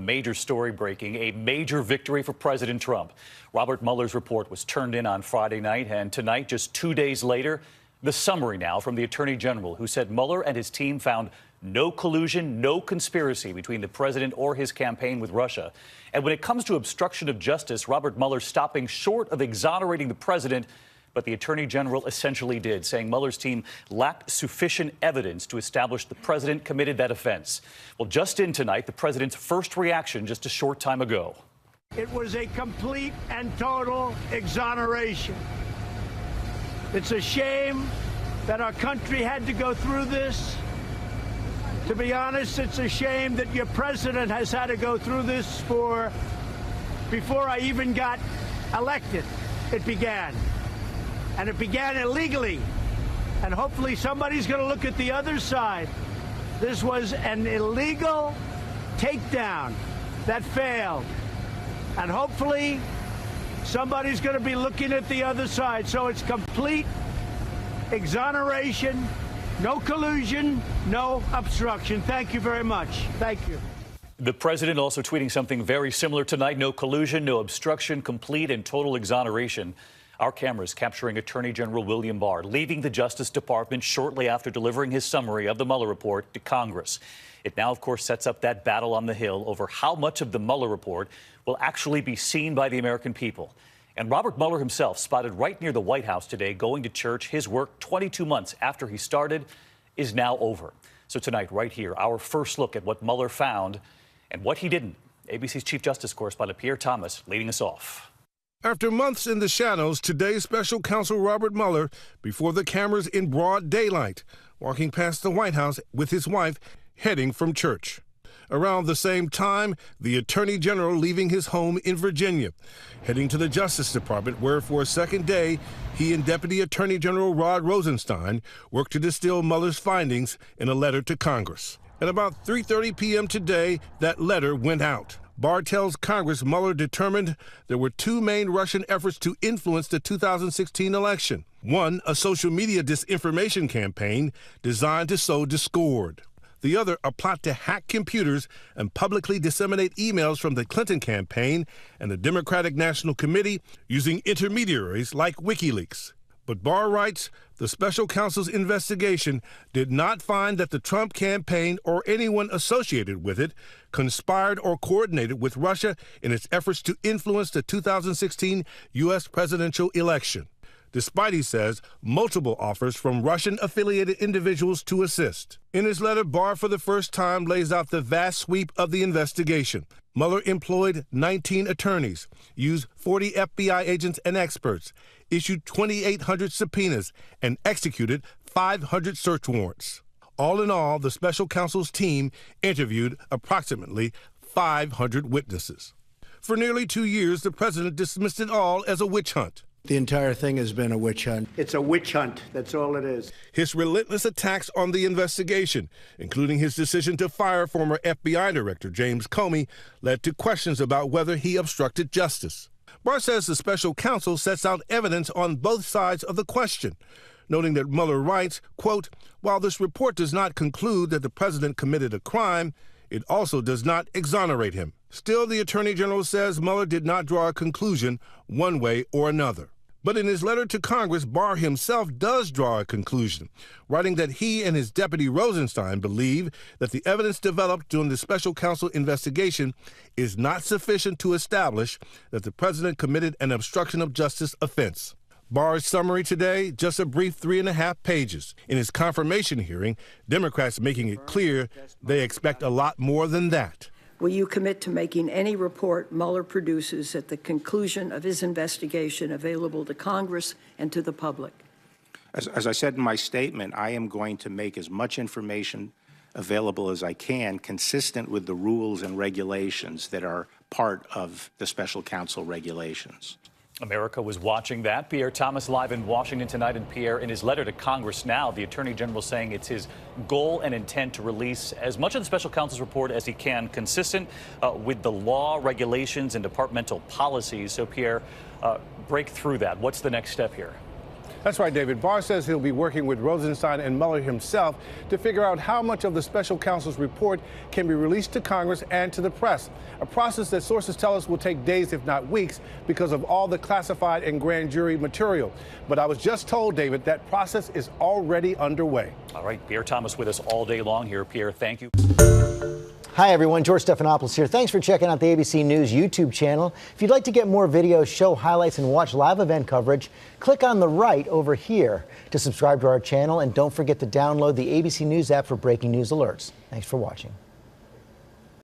Major story breaking, a major victory for President Trump. Robert Mueller's report was turned in on Friday night, and tonight, just 2 days later, the summary now from the Attorney General, who said Mueller and his team found no collusion, no conspiracy between the president or his campaign with Russia. And when it comes to obstruction of justice, Robert Mueller stopping short of exonerating the president, but the Attorney General essentially did, saying Mueller's team lacked sufficient evidence to establish the president committed that offense. Well, just in tonight, the president's first reaction just a short time ago. It was a complete and total exoneration. It's a shame that our country had to go through this. To be honest, it's a shame that your president has had to go through this before I even got elected. It began. And it began illegally. And hopefully somebody's going to look at the other side. This was an illegal takedown that failed. And hopefully somebody's going to be looking at the other side. So it's complete exoneration, no collusion, no obstruction. Thank you very much. Thank you. The president also tweeting something very similar tonight. No collusion, no obstruction, complete and total exoneration. Our cameras capturing Attorney General William Barr leaving the Justice Department shortly after delivering his summary of the Mueller report to Congress. It now, of course, sets up that battle on the Hill over how much of the Mueller report will actually be seen by the American people. And Robert Mueller himself spotted right near the White House today going to church. His work 22 months after he started is now over. So tonight, right here, our first look at what Mueller found and what he didn't. ABC's Chief Justice correspondent Pierre Thomas leading us off. After months in the shadows, today special counsel Robert Mueller before the cameras in broad daylight, walking past the White House with his wife, heading from church. Around the same time, the Attorney General leaving his home in Virginia, heading to the Justice Department, where for a second day, he and Deputy Attorney General Rod Rosenstein worked to distill Mueller's findings in a letter to Congress. At about 3:30 p.m. today, that letter went out. Barr tells Congress Mueller determined there were two main Russian efforts to influence the 2016 election. One, a social media disinformation campaign designed to sow discord. The other, a plot to hack computers and publicly disseminate emails from the Clinton campaign and the Democratic National Committee using intermediaries like WikiLeaks. But Barr writes, the special counsel's investigation did not find that the Trump campaign or anyone associated with it conspired or coordinated with Russia in its efforts to influence the 2016 U.S. presidential election, despite, he says, multiple offers from Russian-affiliated individuals to assist. In his letter, Barr for the first time lays out the vast sweep of the investigation. Mueller employed 19 attorneys, used 40 FBI agents and experts, issued 2,800 subpoenas, and executed 500 search warrants. All in all, the special counsel's team interviewed approximately 500 witnesses. For nearly 2 years, the president dismissed it all as a witch hunt. The entire thing has been a witch hunt. It's a witch hunt. That's all it is. His relentless attacks on the investigation, including his decision to fire former FBI Director James Comey, led to questions about whether he obstructed justice. Barr says the special counsel sets out evidence on both sides of the question, noting that Mueller writes, quote, while this report does not conclude that the president committed a crime, it also does not exonerate him. Still, the Attorney General says Mueller did not draw a conclusion one way or another. But in his letter to Congress, Barr himself does draw a conclusion, writing that he and his deputy Rosenstein believe that the evidence developed during the special counsel investigation is not sufficient to establish that the president committed an obstruction of justice offense. Barr's summary today, just a brief 3.5 pages. In his confirmation hearing, Democrats making it clear they expect a lot more than that. Will you commit to making any report Mueller produces at the conclusion of his investigation available to Congress and to the public? As I said in my statement, I am going to make as much information available as I can, consistent with the rules and regulations that are part of the special counsel regulations. America was watching that. Pierre Thomas live in Washington tonight. And Pierre, in his letter to Congress now, the Attorney General saying it's his goal and intent to release as much of the special counsel's report as he can, consistent with the law, regulations, and departmental policies. So, Pierre, break through that. What's the next step here? That's right, David. Barr says he'll be working with Rosenstein and Mueller himself to figure out how much of the special counsel's report can be released to Congress and to the press, a process that sources tell us will take days, if not weeks, because of all the classified and grand jury material. But I was just told, David, that process is already underway. All right, Pierre Thomas with us all day long here. Pierre, thank you. Hi, everyone. George Stephanopoulos here. Thanks for checking out the ABC News YouTube channel. If you'd like to get more videos, show highlights, and watch live event coverage, click on the right over here to subscribe to our channel. And don't forget to download the ABC News app for breaking news alerts. Thanks for watching.